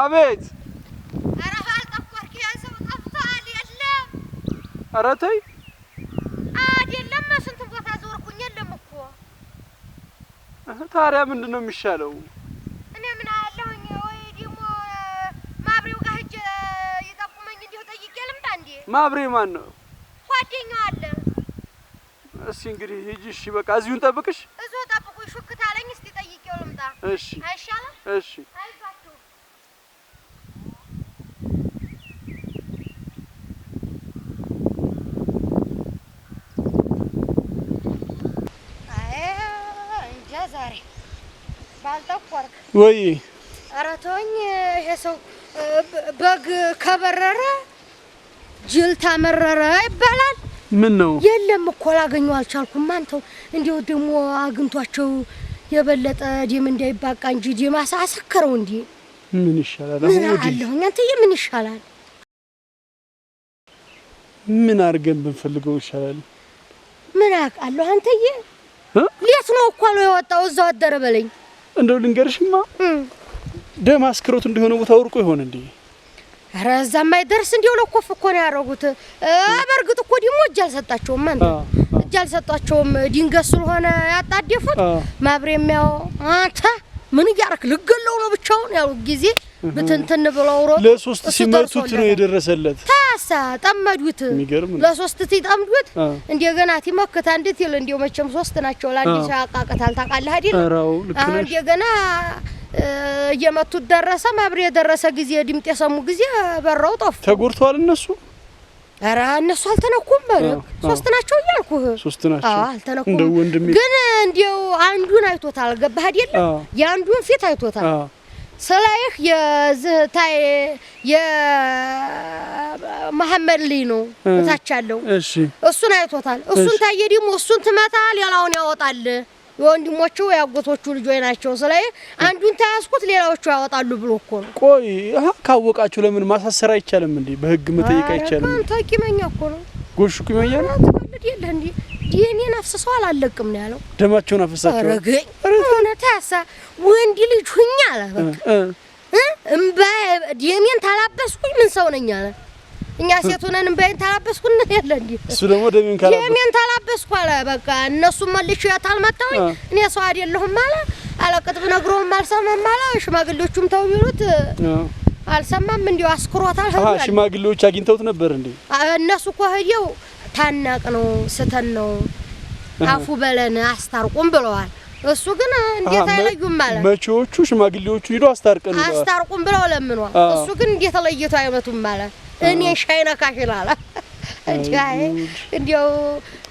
አቤት አራታይ አይደለም ስንት ቦታ ዞርኩኝ የለም እኮ ታዲያ ምንድነው የሚሻለው እኔ ምን አለሁኝ ወይ ደግሞ ማብሬው ጋር ሂጅ ይጠቁመኝ እንዲሁ ጠይቄ ልምጣ እንዴ ማብሬ ማን ነው ጓደኛው አለ እሺ እንግዲህ ሂጂ እሺ በቃ እዚሁን ጠብቅሽ እዚሁ ጠብቁኝ ሹክታ አለኝ እስቲ ጠይቄው ልምጣ እሺ አይሻልም እሺ ባልጠቆርክ ወይ አራቶኝ ይሄ ሰው በግ ከበረረ ጅል ታመረረ ይባላል ምን ነው የለም እኮ ላገኘው አልቻልኩም አንተው እንዴው ደሞ አግንቷቸው የበለጠ ደም እንዳይባቃ እንጂ ደም አሳሰከረው እንዴ ምን ይሻላል አሁን አለሁኝ አንተ ምን ይሻላል ምን አርገን ብንፈልገው ይሻላል ምን አቃለሁ አንተዬ ሌት ነው እኮ ነው የወጣው እዛው አደረ በለኝ እንደው ልንገርሽማ ደም አስክሮት እንደሆነ ቦታ ወርቆ ይሆን እንዴ አራዛ ማይደርስ እንዴው ለኮፍ እኮ ነው ያረጉት በርግጥ እኮ ደሞ እጅ አልሰጣቸውም አንተ እጅ አልሰጣቸውም ድንገት ስለሆነ ያጣደፉት ማብሬም ያው አንተ ምን ያረክ ልገለው ነው ብቻውን ያው ጊዜ በተንተን ብለው ሮጥ ለሶስት ሲመቱት ነው የደረሰለት ታሳ ጠመዱት ለሶስት ሲጠምዱት እንደገና ሲመከታ እንዴት ይል እንደው መቼም ሶስት ናቸው ለአንድ ያቃቀታል ታውቃለህ አይደል እንደገና የመቱት ደረሰ ማብሬ ደረሰ ጊዜ ድምጥ የሰሙ ጊዜ በረው ጠፉ ተጎርተዋል እነሱ አራ እነሱ አልተነኩም ማለት ሶስት ናቸው ይልኩህ ሶስት ናቸው አልተነኩም እንደው ወንድም ግን እንደው አንዱን አይቶታል ገባህ አይደል ያንዱን ፊት አይቶታል ሰላይህ የዝህታይ የመሐመድ ልጅ ነው ታቻለው እሺ እሱን አይቶታል እሱን ታየ ደግሞ እሱን ትመታል ያላውን ያወጣል ወንድሞቹ ያጎቶቹ ልጆች ናቸው ሰላይ አንዱን ታያስኩት ሌላዎቹ ያወጣሉ ብሎ እኮ ነው ቆይ ካወቃችሁ ለምን ማሳሰር አይቻልም እንዴ በህግ መጠየቅ አይቻልም አንተ ቂመኛ እኮ ነው ጎሽ ቂመኛ ነው ተቀልድ የለ እንዴ ዲኔ ነፍስሰው አላለቅም ነው ያለው ደማቸውን አፈሳቸው አረገኝ ሆነ ታሳ ወንድ ልጅ ሁኛ አለ በቃ እምባ ዲኔን ታላበስኩኝ ምን ሰው ነኝ አለ እኛ ሴት ሆነን እምባዬን ታላበስኩኝ ያለ እንዴ እሱ ደግሞ ደሜን ታላበስኩ አለ በቃ እነሱ መልሽ ያታልመጣው እኔ ሰው አይደለሁም አለ አለቀጥ ብነግሮም አልሰማም አለ ሽማግሌዎቹም ተው ቢሉት አልሰማም እንዴው አስክሮታል ሽማግሌዎች አግኝተውት ነበር እንዴ እነሱ እኮ ሄደው ታናቅ ነው ስተን ነው አፉ በለን አስታርቁም ብለዋል እሱ ግን እንዴት አይለዩም ማለት መቾቹ ሽማግሌዎቹ ሄዶ አስታርቁም ብለው ለምኗል እሱ ግን እንዴት ተለይቶ አይመቱም ማለት እኔ ሻይና ካሽላላ እንዴው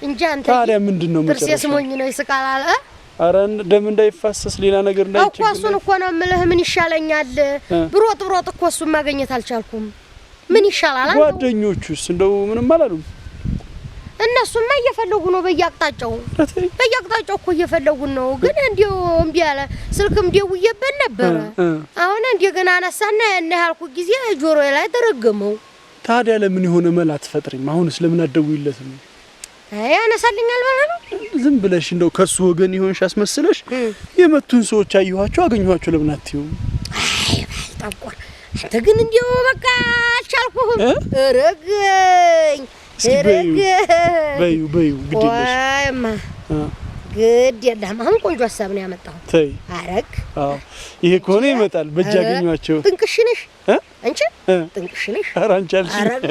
እንጃ አንተ ታዲያ ምንድነው መጨረሻ ጥርስ ስሞኝ ነው ይስቃላል አረ ደም እንዳይፋሰስ ሌላ ነገር እንዳይችል እኮ እሱን እኮ ነው የምልህ ምን ይሻለኛል ብሮጥ እኮ እሱን ማግኘት አልቻልኩም ምን ይሻላል ጓደኞቹስ እንደው ምንም አላሉም እነሱማ እየፈለጉ ነው በየአቅጣጫው እኮ እየፈለጉ ነው ግን እንዴው እምቢ አለ ስልክም ደውዬበት ነበር አሁን እንደገና አነሳና ያን ያልኩ ጊዜ ጆሮዬ ላይ ተረገመው ታዲያ ለምን የሆነ መላ አትፈጥሪም አሁንስ ለምን አትደውይለትም ያነሳልኛል ማለት ነው ዝም ብለሽ እንደው ከሱ ወገን ይሆንሽ አስመስለሽ የመቱን ሰዎች አዩዋቸው አገኙዋቸው ለምን አትዩ አይ ባልጣቆር አንተ ግን እንደው በቃ አልቻልኩም ረገኝ በዩ ግድልሽ አይማ ግድ የለም አሁን ቆንጆ ሐሳብ ነው ያመጣው ተይ አረግ አዎ ይሄ ኮኔ ይመጣል በእጅ ያገኙዋቸው ጥንቅሽነሽ አንቺ ጥንቅሽነሽ አራንቻልሽ አረግ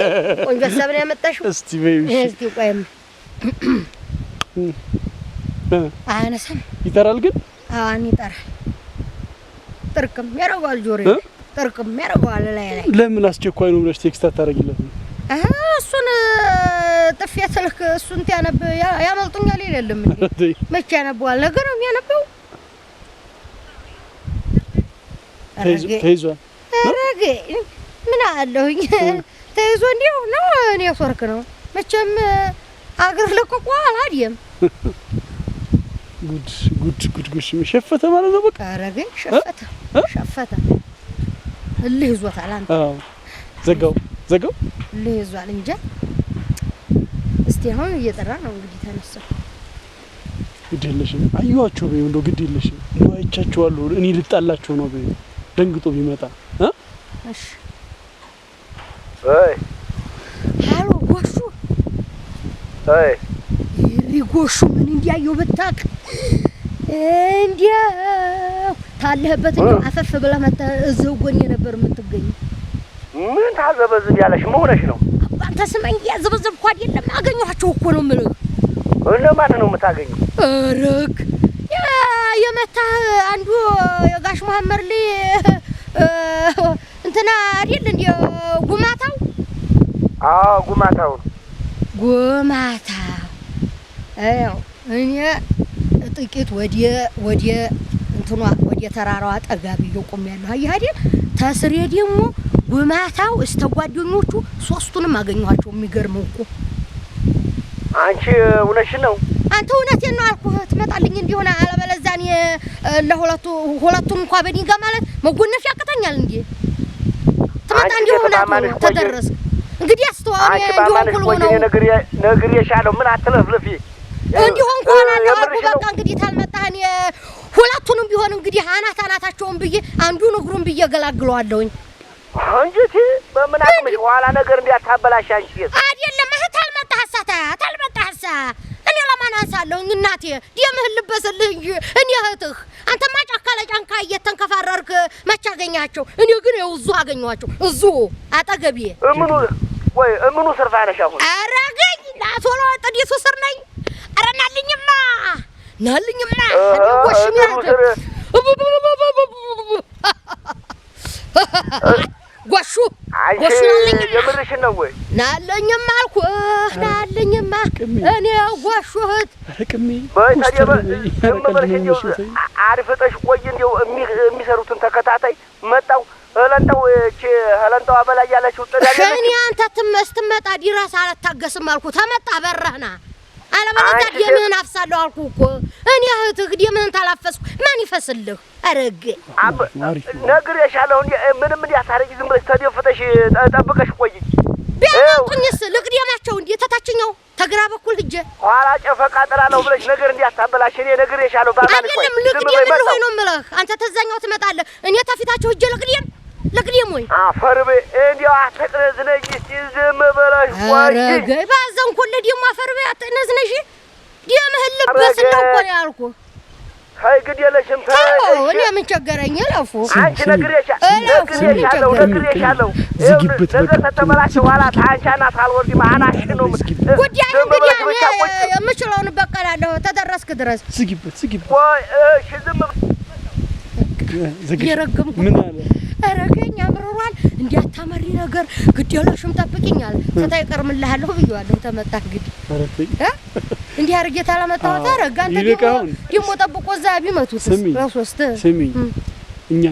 ቆንጆ ሐሳብ ነው ያመጣሽው እስቲ በዩ እስቲ ቆይም አነሰም ይጠራል ግን አሁን ይጠራል ጥርቅም ያረጋል ጆሬ ጥርቅም ያረጋል ላይ ለምን አስቸኳይ ነው ብለሽ ቴክስት አታረጊለትም እሱን ጥፊያ ተልክ እሱን ያነብ ያመልጡኛል ይልልም እንዴ መቼ ያነባል ነገር ነው የሚያነበው ተይዟል አረገ ምን አለሁኝ ተይዞ እንዴው ነው እኔ ሶርክ ነው መቼም አገር ለቆቋል አይደል ጉድ ሸፈተ ማለት ነው። በቃ ኧረ ግን ሸፈተ እልህ ይዞታል። አንተ አዎ ዘጋው እልህ ይዟል እንጂ እስቲ አሁን እየጠራ ነው እንግዲህ ተነሳው። ግድ የለሽም አዩዋቸው በይ እንደው ግድ የለሽም እንደው አይቻቸዋለሁ እኔ ልጣላቸው ነው በይ ደንግጦ ቢመጣ እሺ አይ ሃሎ ጎሹ አይ ይሪጎሹ ምን እንዲያየው በታክ እንዲያው ታለህበት አፈፍ ብለህ መጣ እዛው ጎኔ ነበር የምትገኝ ምን ታዘበዝብ ያለሽ መሆነሽ ነው አንተ ስመኝ ያዘበዘብኩ አይደለም አገኘኋቸው እኮ ነው የምልህ እንደማን ነው የምታገኘው አረክ የመታ አንዱ የጋሽ መሐመድ ላይ እንትና አይደል እንዴ ጉማታው ጉማታው አው እኔ ጥቂት ወዲየ እንትኗ ወዲየ ተራራዋ ጠጋቢ ይቆም ያለው አይ አይደል ታስሬ ደግሞ ጉማታው እስተጓደኞቹ ሶስቱንም አገኘኋቸው የሚገርመው እኮ አንቺ እውነትሽ ነው አንተ እውነቴን ነው አልኩህ ትመጣልኝ እንዲሆነ አለበለዚያ እኔ ሁለቱን እንኳን በዲንጋ ማለት መጎነፍ ያቅተኛል እንዴ ትመጣ እንዲሆነ ተደረስ እንግዲህ አስተዋው እንዲሆን ሁሉ ነው ነገር የሻለው ምን አትለፍልፊ እንዲሆን ሆነ አልኩህ በቃ እንግዲህ ታልመጣህ እኔ ሁለቱንም ቢሆን እንግዲህ አናታቸውን ብዬ አንዱን እግሩን ብዬ ገላግለዋለሁኝ አንቺ በምን አቅምሽ ኋላ ነገር እንዲያታበላሽ አንቺ አይደለም ታልመጣህሳ እኔ ለማን አንሳለሁ እናቴ ደምህን ልበስልህ እንጂ እኔ እህትህ አንተማ ጫካ ለጫንካ እየተንከፋረርክ መች አገኛቸው እኔ ግን ይኸው እዚሁ አገኘኋቸው እዚሁ አጠገቤ እምኑ ስርፋ ነሽ አሁን አረገኝ ላቶሎ ጥዲቱ ስር ነኝ ኧረ ናልኝማ ወሽኛ ጎሹ የምርሽ ነው ወይ ናለኝማ አልኩህ ናለኝማ እኔ ጎሹ እህት አረቅሚ አሪፈጠሽ ቆይ እንደው የሚሰሩትን ተከታታይ መጣው ህለንታው ህለንታው አበላ ያለችው ጥዳኔ እኔ አንተ ትመጣ ድረስ አልታገስም አልኩህ ተመጣ በረህና አለበለዚያ ደምህን አፍሳለሁ አልኩህ እኮ እኔ እህትህ ደምህን ታላፈስኩ ማን ይፈስልህ አረግ ነግሬሻለሁ ምንም እንዲያታረቂ ዝም ብለሽ ተደፍተሽ ጠብቀሽ ቆይ ቢያንቱኝስ ልቅደማቸው እንዴ ተታችኛው ተግራ በኩል ሂጅ ኋላ ጨፈቃ ጥላለሁ ብለሽ ነገር እንዲያታበላሽ እኔ ነግሬሻለሁ ባባልሽ ቆይ ልቅደም ሆይ ነው የምልህ አንተ ተዛኛው ትመጣለህ እኔ ተፊታቸው ሂጅ ልቅደም ወይ አፈርቤ እንዲያው አትቅነዝነኝ እስቲ ዝም ብለሽ ቆይ አረገ ባዘንኩልህ ደግሞ አፈርቤ አትቅነዝነሽ ደምህን ልበስ ነው እኮ ያልኩህ ሀይ ግድ የለሽም እኔ ምን ቸገረኝ ለፉ አንቺ ነግሬሻለሁ ነገር ተተመላሽ ኋላ ታንቻና ታልወርዲ ማናሽ ነው ጉዳይ እንግዲህ የምችለውን በቀላለሁ ተደረስክ ድረስ ዝጊበት ወይ እሺ ዝም የረገምኩ ምን አለ አረገኝ አምሮሯል እንዲያታመሪ ነገር ግድ የለሽም ጠብቂኛል ተታይ ቀርምልሃለሁ ብዬዋለሁ ተመጣ እንግዲህ አረፈኝ እንዲህ አርጌ ታላመጣው ታረጋ አንተ ደግሞ ጠብቆ እዛ ቢመቱት ራስወስተ ስሚኝ እኛ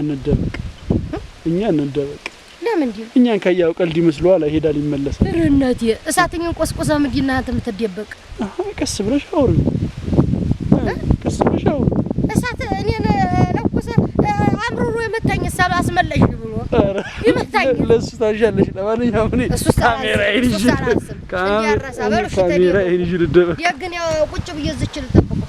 እንደበቅ ለምን እንዴ እኛን ካያው ቀልድ ይመስለዋል አይሄዳል ይመለሳል ረነቴ እሳትኝን ቆስቆሳ ምንድና አንተ የምትደበቅ ቀስ ብለሽ አውሪ እሳት እኔን ለኩሰ አምሮሮ የመታኝ ሰባ አስመለሽ ብሎ ይመታኝ ለሱ ታሻለሽ ለማንኛውም እኔ ካሜራ ይልሽ ልደበቅ ግን ያው ቁጭ ብዬ ዝችል ተጠብቆ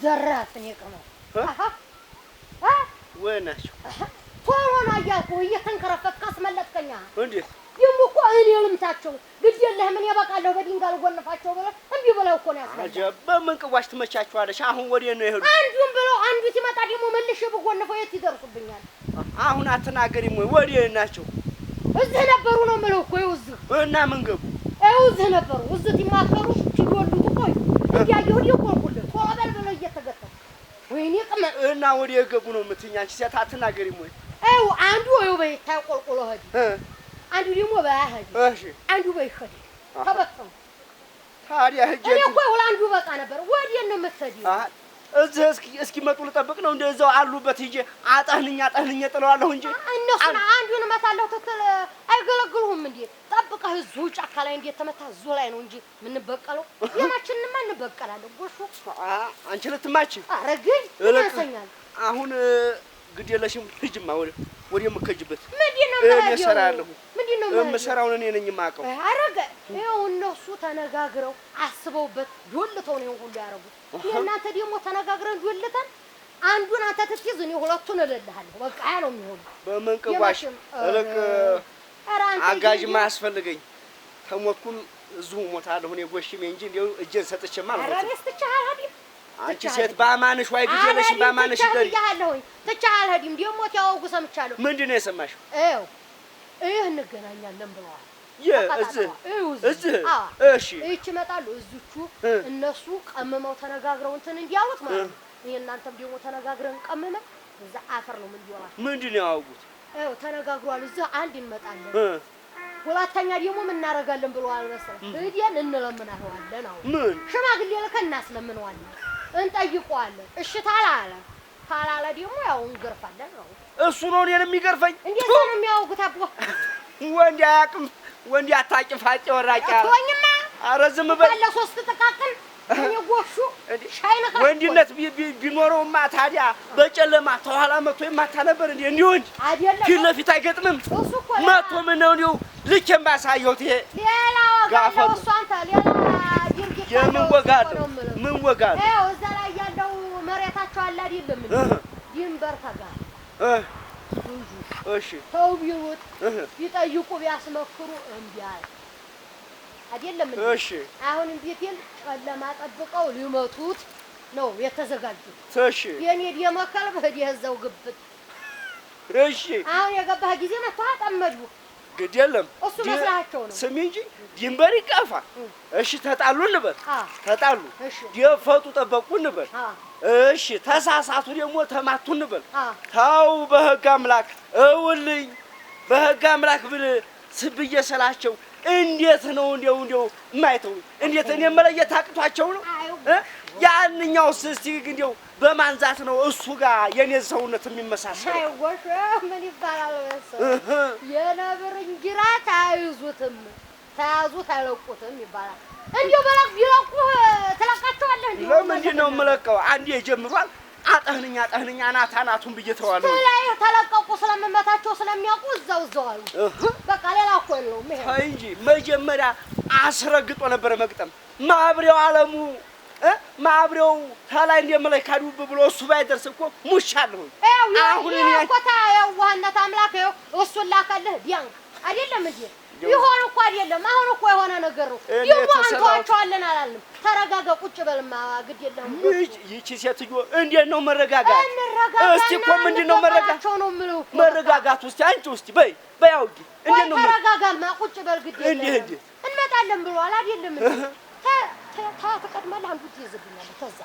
ዘራፍኝ ከመው ወናችሁ ቶሎና ያልኩ እየተንከረፈትክ አስመለጥከኛ እንዴት ይሙቆ እኔ ልምታቸው ግድ የለህም እኔ በቃለሁ በድንጋል ጎንፋቸው ብለ እንቢ ብለው እኮ ነው ያስመለጠ አጀብ በመንቅዋሽ ትመቻቸዋለሽ አሁን ወዴት ነው ይሄዱ አንዱን ብለው አንዱ ሲመጣ ደግሞ መልሼ በጎንፈው የት ይደርሱብኛል አሁን አትናገሪም ወይ ወዴት ናቸው እዚህ ነበሩ ነው የምለው እኮ እዚህ እና ምን ገቡ እዚህ ነበሩ እዚህ ሲማከሩ ሲወልዱ ቆይ እንዲያየሁ ይቆርቁልህ ቶሎ በል ብለው እየተገጠሙ ወይኔ ቅመ እና ወዴት ገቡ ነው የምትኛች ሴት አትናገሪም ወይ አይው አንዱ ወይ በይ ታቆልቆሎ ሄድ አንዱ ደግሞ ባያሄድ እሺ አንዱ በይኸድ ተበተኑ ታዲያ ሂጅ እኔ እኮ አንዱ በቃ ነበር ወዲያ ነው የምትሄጂው እዚህ እስኪ መጡ ልጠብቅ ነው እንደዛው አሉበት ሂጅ አጣህንኛ ጥለዋለሁ እንጂ እነሱን አንዱን እመታለሁ ትክክል አይገለግሉህም እንዴ ጠብቀህ እዚሁ ጫካ ላይ እንዴት ተመታ እዚሁ ላይ ነው እንጂ የምንበቀለው የማችንማ እንበቀላለን ጎሹ አንቺ ልትማች አረግኝ ያሰኛል አሁን ግድ የለሽም ሂጅማ ወደ የምከጅበት ምንድነው እሰራለሁ ምንድነው የምሰራውን እኔ ነኝ የማውቀው አረገ ይኸው እነሱ ተነጋግረው አስበውበት ዶልተው ነው ሁሉ ያረጉት የእናንተ ደግሞ ተነጋግረን ዶልተን አንዱን አንተ ትትይዝ እኔ ሁለቱን እልልሃለሁ በቃ ያ ነው የሚሆነው በመንቀዋሽ እልቅ አጋዥማ ያስፈልገኝ ተሞትኩም እዚሁ ሞታለሁ እኔ ጎሽሜ እንጂ እንደው እጄን ሰጥቼማ አልሞትም አረስ ትቻለህ አንቺ ሴት ባማንሽ ወይ ግድ የለሽም ባማንሽ ይደሪ ትቻለህ ትቻለህ ደግሞ ያውጉ ሰምቻለሁ ምንድነው የሰማሽው ይህ እንገናኛለን ብለዋል እዚህ እሺ እቺ መጣሉ እዚቹ እነሱ ቀመመው ተነጋግረው እንትን እንዲያሉት ማለት ነው እናንተም ደግሞ ተነጋግረን ቀመመን እዛ አፈር ነው ምን ይወራል ምንድነው ያውጉት ተነጋግሯል እዚህ አንድ እንመጣለን ሁለተኛ ደግሞ ምን እናረጋለን ብለዋል መሰለህ ሄደን እንለምናለን አሁን ምን ሽማግሌ ልከን እናስለምነዋለን እንጠይቀዋለን እሺ ታላለ ደግሞ ያው እንገርፋለን ነው እሱ ነው እኔን የሚገርፈኝ እንዴት ነው የሚያውቁት አቦ ወንድ አያውቅም ወንድ አታጭፋጭ ወራጫ ወኝማ ኧረ ዝም በል ባለ ሶስት ተቃቀል እኔ ጎሹ ሻይነካ ወንድነት ቢኖረውማ ታዲያ በጨለማ ተኋላ መጥቶ የማታ ነበር እንዴ እንዲሆን አይደለም ፊት ለፊት አይገጥምም መጥቶ ምን ነው ነው ልኬም ባሳየሁት ይሄ ሌላ ወጋለው እሷንተ ሌላ ድርጊት የምን ወጋለው ምን ወጋለው ይኸው እዛ ላይ ያለው መሬታቸው አለ አይደለም ድንበር ተጋር እሺ ተው ቢሉት ቢጠይቁ ቢያስመክሩ እምቢ አለ አይደለም እሺ አሁን እንዴትል ጨለማ ጠብቀው ሊመቱት ነው የተዘጋጁት እሺ የኔ ደመከል በዲያዛው ግብት እሺ አሁን የገባህ ጊዜ ነው ታጠመዱ ግድ የለም እሱ መስላቸው ነው ስሚ እንጂ ድንበር ይቀፋ እሺ ተጣሉ እንበል ተጣሉ እሺ የፈጡ ጠበቁ እንበል እሺ ተሳሳቱ ደግሞ ተማቱ እንበል ታው በህግ አምላክ እውልኝ በህግ አምላክ ብል ስብዬ ሰላቸው እንዴት ነው እንደው የማይተው እንዴት እኔ መለየት አቅቷቸው ነው ያንኛው እስቲ እንደው በማንዛት ነው እሱ ጋር የኔ ሰውነት የሚመሳሰል አይወሽ ምን ይባላል ወሰ የነብር እንጅራ ታይዙትም ታያዙት አይለቁትም ይባላል እንዴው በላክ ቢለቁ ተለቃቸዋለህ እንዴ ለምንድን ነው የምለቀው አንዴ ጀምሯል አጣህንኛ ናታናቱን ብየተዋለሁ ላይ ተለቀቁ ስለምመታቸው ስለሚያውቁ እዛው አሉ በቃ ሌላ እኮ የለውም ይሄ እንጂ መጀመሪያ አስረግጦ ነበር መግጠም ማብሪያው አለሙ ማብሪያው ታላይ እንደመለካዱ ብሎ እሱ ባይደርስ እኮ ሙሻለሁ አሁን እኔ እኮ ታየዋህነት አምላክ እሱን ላከልህ ቢያንክ አይደለም እንዴ ይሆን እኮ አይደለም አሁን እኮ የሆነ ነገር ነው ይሁን አንተዋቸዋለን አላልንም ተረጋጋ ቁጭ በልማ ግድ የለህም ይቺ ሴትዮ እንዴት ነው መረጋጋት እስቲ እኮ ምንድነው መረጋጋት ውስጥ አንቺ ውስጥ በይ አውጊ እንዴት ነው ተረጋጋማ ቁጭ በል ግድ የለህም እንመጣለን ብሏል አይደለም ተቀድማለህ አንዱ ትይዝብኛለህ ከዛ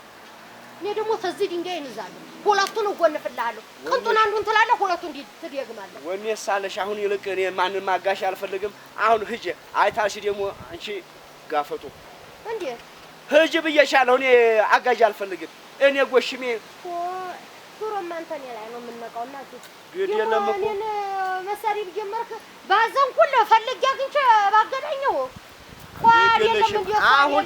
እኔ ደግሞ ተዚህ ድንጋይ እንዛለሁ ሁለቱን እጎንፍልሃለሁ ቅንጡን አንዱን ትላለህ ሁለቱን ትደግማለህ ወኔ ሳለሽ አሁን ይልቅ እኔ ማንንም ማጋሽ አልፈልግም አሁን ሂጅ አይታሽ ደግሞ አንቺ ጋፈጡ እንዴ ሂጅ ብዬሻለሁ እኔ አጋዥ አልፈልግም እኔ ጎሽሜ ዱሮም አንተ እኔ ላይ ነው የምንነቃው እናቴ ግድ የለም እኮ እኔን መሰሪ ጀመርክ ባዘን ሁሉ ፈልጌ አግኝቼ ባገናኘው አሁን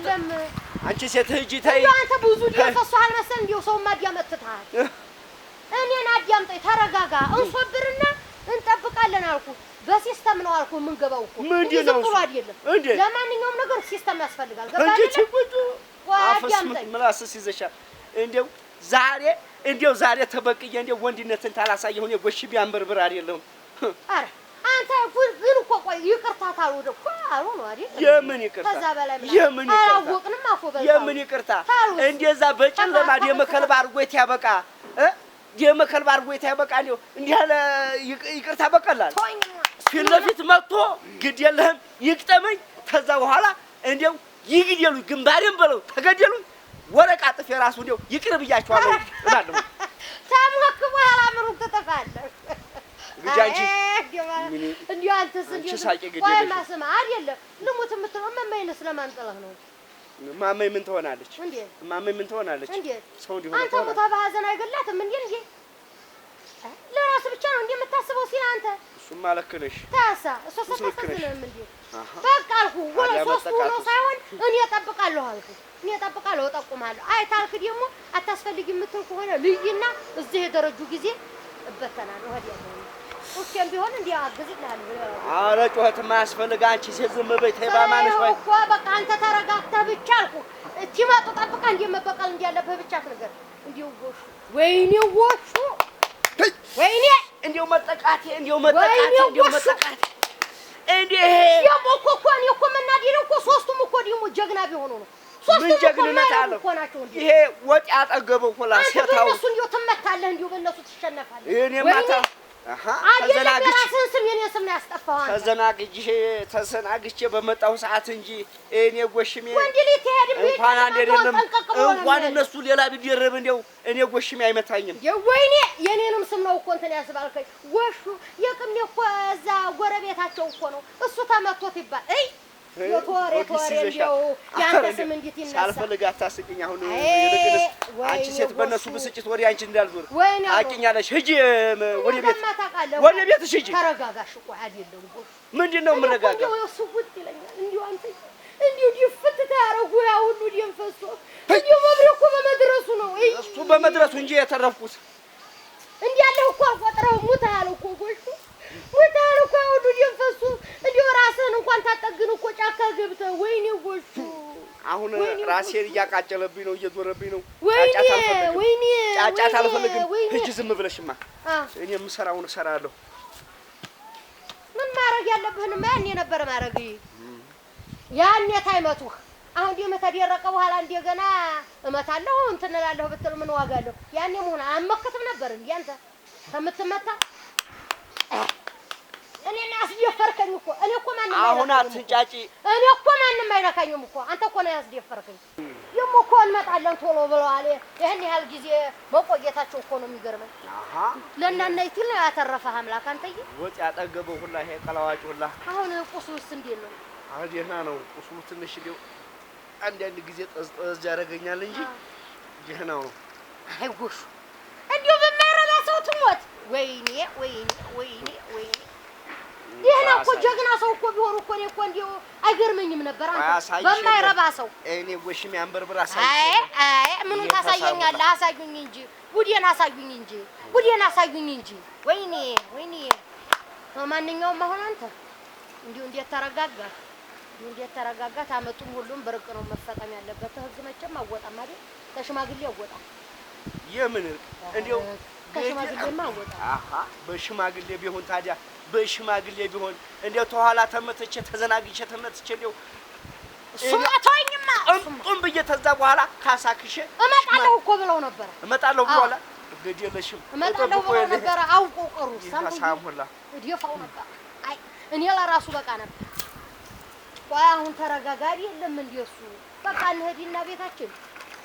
አንቺ ሴት ሂጂ ተይ አንተ ብዙ ደፈሷል መሰል እንዴው ሰው ማዲያመትታል እኔን አዲያምጠኝ ተረጋጋ እንሶብርና እንጠብቃለን አልኩ በሲስተም ነው አልኩ ምን ገባው እኮ ምንድነው ጥሩ አይደለም ለማንኛውም ነገር ሲስተም ያስፈልጋል ገባህ አዲያምጠኝ ምላስስ ይዘሻል እንዴው ዛሬ ተበቅዬ እንዴው ወንድነትን ታላሳየሁ እኔ ጎሽ ቢያንበርብር አይደለም አረ አንተ ግን እኮ ቆይ ይቅርታ ታውደ እኮ አሉ ነው አይደል የምን ይቅርታ ከዛ በላይ የምን ይቅርታ አወቅንም አፎ በል የምን ይቅርታ እንደዛ በጨለማ ደመከልባ አርጎት ያበቃ ደመከልባ አርጎት ያበቃ እንደው እንዲህ ያለ ይቅርታ በቀላል ፊት ለፊት መጥቶ ግድ የለህም ይቅጠመኝ ከዛ በኋላ እንደው ይግደሉ ግንባሬን በለው ተገደሉ ወረቃ ጥፍ የራሱ እንደው ይቅር ብያቸዋለሁ እላለሁ ታምክ በኋላ ምሩክ ተጠፋለህ ጃንቺ እንዲሁ አንተስ እንዲሁ ቆይማ ስማ አይደለም ልሙት የምትለው እማማዬን ስለማን ጥለህ ነው? እማማዬ ምን ትሆናለች? እማማዬ ምን ትሆናለች? ሰው እንዲሆነ አንተ ሞታ በሀዘን አይገላትም እንዴ? ለራስ ብቻ ነው እንዴ የምታስበው ሲል አንተ እሱማ ልክ ነሽ። ታሳ እሱ ሰፈሰፈንም እንዴ በቃ አልኩህ። ወይ ሶስቱ ነው ሳይሆን እኔ እጠብቃለሁ አልኩህ። እኔ እጠብቃለሁ እጠቁማለሁ። አይ ታልክ ደግሞ አታስፈልጊ የምትል ከሆነ ልይና እዚህ የደረጁ ጊዜ እበተናለሁ። ወዲያ ነው ኦኬም ቢሆን እንዴ አግዝልሃል። ኧረ ጩኸት የማያስፈልግ አንቺ ሴት ዝም በይ ተይ ባማንሽ ወይ እኮ በቃ አንተ ተረጋግተህ ብቻ አልኩህ። እቺመጡ ጠብቃ እንዴ መበቀል እንዲያለብህ ብቻ ነገር እንዴው ጎሹ ወይኔ ጎሹ ወይኔ እንዴው መጠቃቴ እንዴው መጠቃቴ እንዴ እኮ እኔ እኮ መናደድ እኮ ሶስቱም እኮ ደግሞ ጀግና ቢሆኑ ነው። ምን ጀግንነት አለ ይሄ ወጥ ያጠገበው ሁላ ሴታው እሱ እንዴው ትመታለህ እንዴው በእነሱ ትሸነፋለህ። እኔ ማታ ተዘናግቼ በመጣሁ ሰዓት እንጂ እኔ ጎሽሜ እንኳን አንድ አይደለም እንኳን እነሱ ሌላ ቢደረብ እንደው እኔ ጎሽሜ አይመታኝም። ወይኔ የኔንም ስም ነው እኮ እንትን ያስባልከኝ ጎሹ የቅሜ እኮ እዛ ጎረቤታቸው እኮ ነው እሱ ተመቶት ይባል አይ የቶሬ እንደው ያንተ ስም እንዴት ይነሳ ሳልፈልግ አታስቂኝ። አሁን ይልቅስ አንቺ ሴት በእነሱ ብስጭት ወዲያ አንቺ እንዳልዞር አቂኛለሽ። ሂጂ ወደ ቤትሽ ሂጂ። ተረጋጋሽ። ቆይ አይደለም ጎሽ ምንድን ነው የምረጋጋው? እሱ ውጥ ይለኛል እንዲሁ አንተ እንዲሁ ዲፍት ታረጉ ያ ሁሉ ደም ፈሶ እንዲሁ መብረቁ በመድረሱ ነው እሱ በመድረሱ እንጂ የተረፍኩት እንዲህ ያለው እኮ አቆጥረው ሙታል እኮ ጎሽ ሙታል እኮ ሁሉ ደም ፈሶ እንዲሁ ራስህን እንኳን ታጠግን እኮ ጫካ ገብተህ ወይኔ ጎሹ አሁን ራሴን እያቃጨለብኝ ነው እየዞረብኝ ነው። ወይኔ ጫጫታ አልፈልግም። ሂጂ ዝም ብለሽማ እኔ የምሰራውን እሰራለሁ። ምን ማድረግ ያለብህንማ ያኔ ነበር ማድረግ ያኔ ታይመቱህ አሁን ደግሞ ተደረቀ በኋላ እንደገና እመታለሁ እንትን እላለሁ ብትል ምን ዋጋ አለው? ያኔ መሆን አመከትም ነበር እንዴ አንተ ከምትመታ እኔና አስደፈርከኝ እኮ እኔ እኮ ማንንም አሁን አትንጫጪ። እኔ እኮ ማንንም አይነካኝም እኮ አንተ እኮ ነው ያስደፈርከኝ። ደግሞ እኮ እንመጣለን ቶሎ ብለዋል። ይሄን ያህል ጊዜ መቆየታቸው እኮ ነው የሚገርመኝ። ለእናንተ ይል ያተረፈህ አምላክ አንተዬ ወጥ ያጠገበው ሁላ ይሄ ቀላዋጭ ሁላ አሁን ቁስሉስ እንዴት ነው? አሁን ደህና ነው። ቁስሉ ትንሽ ነው አንድ ጊዜ ጠዝ ያደርገኛል እንጂ ደህና ነው። አይ ጎሽ እንዲሁ በማይረባ ሰው ትሞት። ወይኔ ወይኔ ወይኔ ወይኔ ይሄን እኮ ጀግና ሰው እኮ ቢሆን እኮ እኔ እኮ እንዲሁ አይገርመኝም ነበር። አንተ በማይረባ ሰው እኔ ጎሽሜ አንበርብራ አይ ምኑን ታሳየኛለህ? አሳዩኝ እንጂ ጉዴን አሳዩኝ እንጂ ጉዴን አሳዩኝ እንጂ ወይኔ ወይኔ። ማንኛውም አሁን አንተ እንዲሁ እንዴት ተረጋጋ ታመጡም ሁሉም በርቅ ነው መፈጠም ያለበት። ህግ መቼም አወጣም አይደል? ተሽማግሌ አወጣ የምን እንዲሁ ተሽማግሌማ አወጣ በሽማግሌ ቢሆን ታዲያ በሽማግሌ ቢሆን እንደው ተኋላ ተመትቼ ተዘናግቼ ተመትቼ እንደው ሱማቶኝማ ጡም ብዬ ተዛ በኋላ ካሳክሼ እመጣለሁ እኮ ብለው ነበር። እመጣለሁ ብሏል። ግድ የለሽም እመጣለሁ ብለው ነበር። አውቀው ቀሩ። ሳምሁላ እዲፋው ነበር። አይ እኔ ለራሱ በቃ ነበር። ቆይ አሁን ተረጋጋሪ የለም እንደሱ በቃ እንሂድና ቤታችን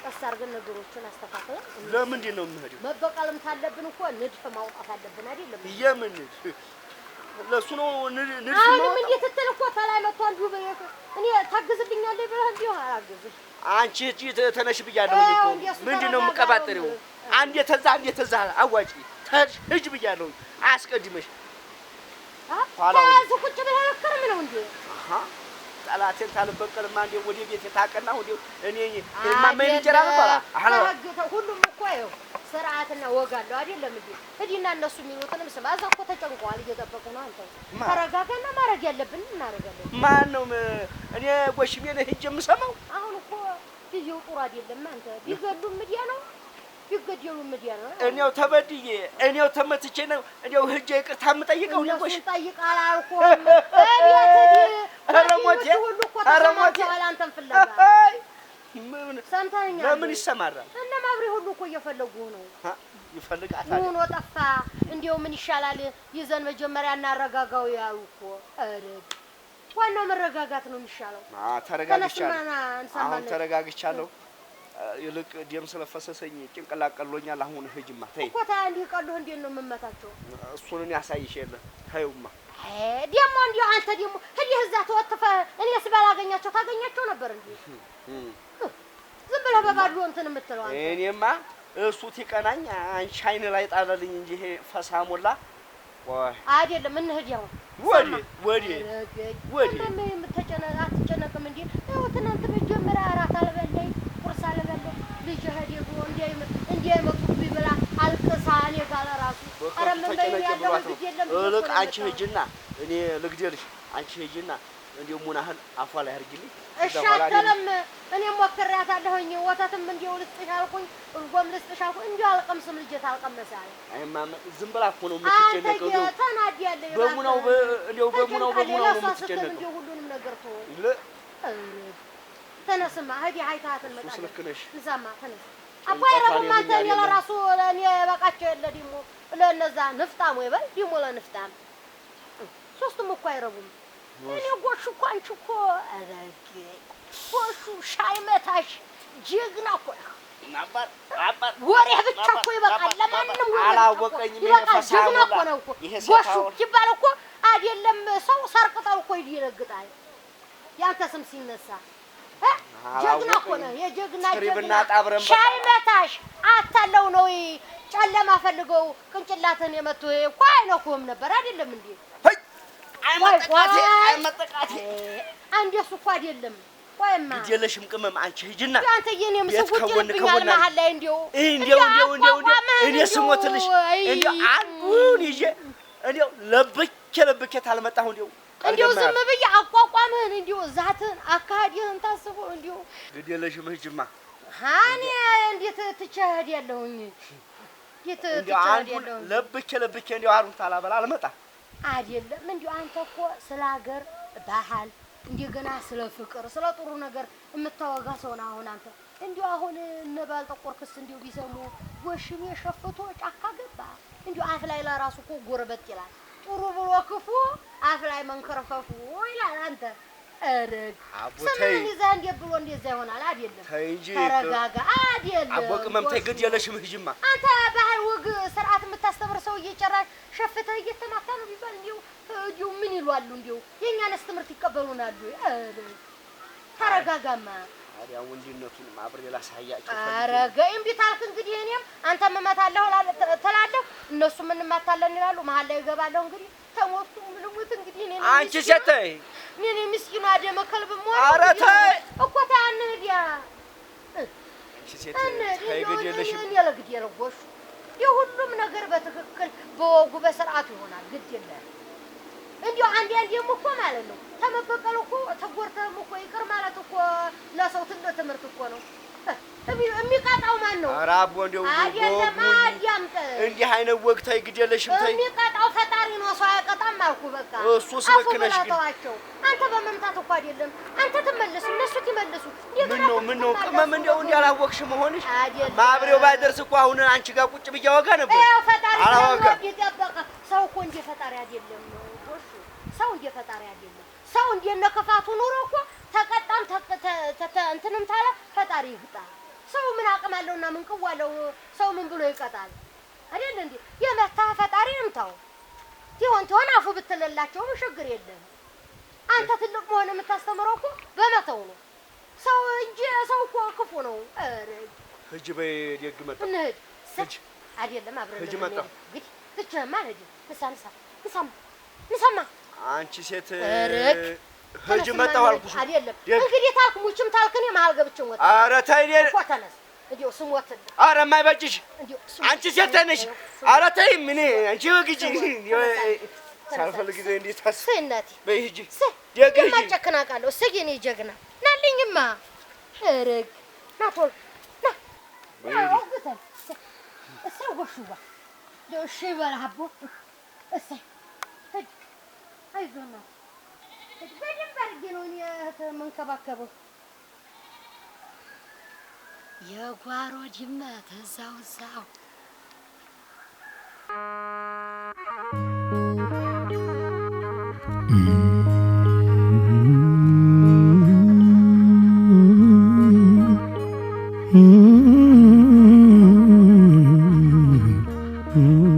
ቀስ አድርገን ነገሮችን አስተካክለን። ለምንድን ነው የምንሄደው? መበቀልም ታለብን እኮ ንድፍ ማውጣት አለብን አይደለም? የምን ለሱ ነው ንድፍ ነው? አሁንም እንዴት ትተል እኮ ተላይ መጥቶ አንዱ በየት እኔ ታግዝልኛለህ ብለህ እንዲሁ አላግዝህ። አንቺ እጂ ተነሽ ብያለሁ እኮ ምንድን ነው የምቀባጥሪው? አንዴ ተዛ አዋጪ ተጅ ብያለሁ። አያስቀድመሽ ታዝ ቁጭ ብለህ ከርም ነው እንዴ? ጠላቴን ታልበቀልማ እንዴ ወደ ቤት የታቀና ወደ እኔ ማመን እንጀራ ነበር። ሁሉም እኮ ይኸው ስርዓትና ወግ አለው አይደለም እንዴ? እዲና እነሱ የሚሉትንም ስማ። እዛ እኮ ተጨንቀዋል እየጠበቁ ነው። አንተ ተረጋጋና ማድረግ ያለብን እናደርጋለን። ማን ነው እኔ ጎሽሜ ነኝ ሂጅ የምሰማው? አሁን እኮ ጊዜው ጥሩ አይደለም። አንተ ቢገሉም ምድያ ነው ቢገደሉም ምድያ ነው። እኔው ተበድዬ እኔው ተመትቼ ነው እንደው ሂጅ ይቅርታ የምጠይቀው ነው። ጎሽ ጠይቃል አልኩህ። አረሞቴ አረሞቴ አንተን ፍለጋ ምን ሰምተኸኛል? ለምን ይሰማራል? እና ማብሬ ሁሉ እኮ እየፈለጉ ነው። ይፈልጋታል። ምን ወጣፋ እንዴው ምን ይሻላል? ይዘን መጀመሪያ እናረጋጋው ያሉ እኮ አረግ ዋናው መረጋጋት ነው የሚሻለው። ተረጋግቻለሁ። አሁን ተረጋግቻለሁ። ይልቅ ደም ስለፈሰሰኝ ጭንቅላት ቀሎኛል። አሁን ሂጂማ ተይ እኮ ታ እንዲህ ቀሎህ እንዴት ነው የምመታቸው? እሱን ያሳይሽ የለ ተይውማ። ደግሞ እንዲሁ አንተ ደግሞ ሂደህ እዛ ተወጥፈህ እኔስ ባላገኛቸው ታገኛቸው ነበር እንዴ? ዝም ብለህ በባዶ እንትን የምትለው አንተ። እኔማ እሱ ትቀናኝ አንቺ አይን ላይ ጣለልኝ እንጂ ይሄ ፈሳ ሞላ ወይ አይደለም። እንሂድ ያው ወዴ ምን የምትጨነቅ አትጨነቅም እንዴ? ያው ትናንት መጀመሪያ እራት አልበላኝ ቁርስ አልበላኝ ልጅ ሄዶ እንዲያይመጡብኝ ብላ አልቅሳ እኔ ጋር እራሱ ኧረ ምን በይ ያለው ልጅ የለም። እልቅ አንቺ ሂጂና እኔ ልግደልሽ። አንቺ ሂጂና እንደው ሙናህል አፏ ላይ አድርጊልኝ። እሺ አትልም። እኔም ሞክሬያታለሁኝ። ወተትም እንዲሁ ልስጥሽ አልኩኝ፣ እርጎም ልስጥሽ አልኩኝ። እንዲሁ አልቀምስም ልጄ ታልቀመሰ አለ። አይማ ዝም ብላ እኮ ነው የምትጨነቀው። አንተ ተናዲያለህ። በሙናው ነው የምትጨነቀው። እንዲሁ ሁሉንም ነገር ተወው። ተነስማ ሂድ አይታት እንመጣለን። ልክ ነሽ። እንሰማ ተነስ። አባይረም አንተ እኔ ለራሱ እኔ በቃቸው የለ ደግሞ ለነዛ ንፍጣም ወይ በል ደግሞ ለንፍጣም ሶስቱም እኮ አይረቡም። እኔ ጎሽ እኮ አንቺ እኮ ጎሹ ሻይ መታሽ ጀግና እኮ አባር ወሬ ብቻ እኮ ይበቃል። ለማንም አላወቀኝም። ይበቃል። ጀግና እኮ ነው እኮ ጎሹ ሲባል እኮ አይደለም ሰው ሰርቅጠው እኮ ይደነግጣል። ያንተ ስም ሲነሳ ጀግና እኮ ነው። የጀግና ጀግና ሻይ መታሽ አታለው ነው ጨለማ ፈልገው ቅንጭላትን የመቱ እኮ አይነኩም ነበር አይደለም እንዴ? አይመጠቃቴ አንዴ እሱ እኮ አይደለም። ቆይማ ግዴለሽም ቅመም አንቺ ሂጂና አንተ የኔ ምስጉት ይልብኛል መሀል ላይ እንዲው እኔ ስሞትልሽ እንዲው አንዱን ይዤ እንዲው ለብኬ ታልመጣሁ እንዲው ዝም ብዬ አቋቋምህን እንዲው ዛትን አካሄድህን ታስበው እንዲው ግዴለሽም ሂጂማ። እኔ እንዴት ትቸህድ ያለሁኝ እንዴት ትቸህድ ያለሁኝ ለብኬ እንዲው አሩን ታላበላ አልመጣ አይደለም። እንዲው አንተ እኮ ስለ ሀገር ባህል እንደገና ስለ ፍቅር ስለ ጥሩ ነገር የምታወጋ ሰው ነህ። አሁን አንተ እንዲው አሁን እነባል ተቆርክስ እንዲው ቢሰሙ ጎሽም የሸፍቶ ጫካ ገባ እንዲው አፍ ላይ ለራሱ እኮ ጎረበት ይላል። ጥሩ ብሎ ክፉ አፍ ላይ መንከረፈፉ ይላል። አንተ እረግ ሰምን ይዛ እንደ ብሎ እንደዛ ይሆናል አይደለም። ተረጋጋ አይደለም። አቦቅመም ተይ ግዴለሽም ሂጂማ። አንተ ባህል ወግ ስርዓት የምታስተምር ሰው እየጨራሽ ሸፍተህ እየተማታ ነው ቢባል እንዲው ምን ይሏሉ? እንዲው የኛንስ ትምህርት ይቀበሉናል? ተረጋጋማ። ታዲያ ወንድነቱን አብሬ ላሳያቸው። አረጋ እምቢ ታልክ እንግዲህ እኔም አንተም እመታለሁ ትላለህ፣ እነሱም እንማታለን ይላሉ። መሀል ላይ እገባለሁ እንግዲህ ተሞቱ ልሙት እንግዲህ እኔ አንቺ ሴተይ እኔ ምስኪኑ አደመ ከልብ ሞት ኧረ ተይ እኮ ታንህዲያ አንቺ ሴተይ ግዴለሽም። እኔ ለግዴለ ጎሽ የሁሉም ነገር በትክክል በወጉ በስርዓቱ ይሆናል። ግድ የለም እንዲሁ አንዴም እኮ ማለት ነው ተመበቀል እኮ ተጎርተህም እኮ ይቅር ማለት እኮ ለሰው ትልቅ ትምህርት እኮ ነው። የሚቀጣው ማን ነው? ኧረ አቦ እንደው አይደለም አዳምጥ። እንዲህ አይነት ወግ ተይ ግዴለሽም ተይ። የሚቀጣው ፈጣሪ ነው፣ ሰው አይቀጣም አልኩ። በቃ እሱስ ልክ ነሽ። ግን አንተ በመምታት እኮ አይደለም አንተ ትመልሱ እነሱ ትመልሱ። ምን ነው ቅመም እንደው እንዳላወቅሽ መሆንሽ ማብሬው ባይደርስ እኮ አሁን አንቺ ጋር ቁጭ ብዬ አወጋ ነበር። ፈጣሪ ይጠበቃ። ሰው እኮ እንደ ፈጣሪ አይደለም። ሰው እንደ ፈጣሪ አይደለም። ሰው እንደነ ከፋቱ ኑሮ እኮ ተቀጣም እንትንም ታለ ፈጣሪ ይቅጣ። ሰው ምን አቅም አለውና ምን ቅዋለው? ሰው ምን ብሎ ይቀጣል? አይደል እንዴ? የመታ ፈጣሪ እንታው ትሆን አፉ ብትለላቸው ችግር የለም። አንተ ትልቅ መሆን የምታስተምረው እኮ በመተው ነው። ሰው እንጂ ሰው እኮ ክፉ ነው። አረ ሂጂ በይ ደግ መጣ እንሂድ አይደለም አብረን ሂጂ መጣ እንግዲህ ትችማ ሂጂ ንሳማ አንቺ ሴት ሂጂ መጣሁ አልኩሽ አይደለም እንግዲህ ታልክ ሙችም ታልክ እኔ መሀል ገብቼ ወጣ። ኧረ ተይ እኮ ተነስ እንዲያው ስሞት። ኧረ የማይበጅሽ አንቺ ሴት ተነሽ። ኧረ ተይ ምን አንቺ ወግጂ ሳልፈልግ ዘይ እንዴት ታስይ እናቴ በይ ሂጂ ደግ ሂጂ ማጨከና ቃለው እስኪ እኔ ጀግና ናልኝማ እረግ ናቶል ና ወግተን እሰይ ወሹባ ደውሽ በላቦ እሰይ አይዞና በደንብ አድርጌ ነው እኔ መንከባከበው። የጓሮ ድመት እዛው Mm-hmm.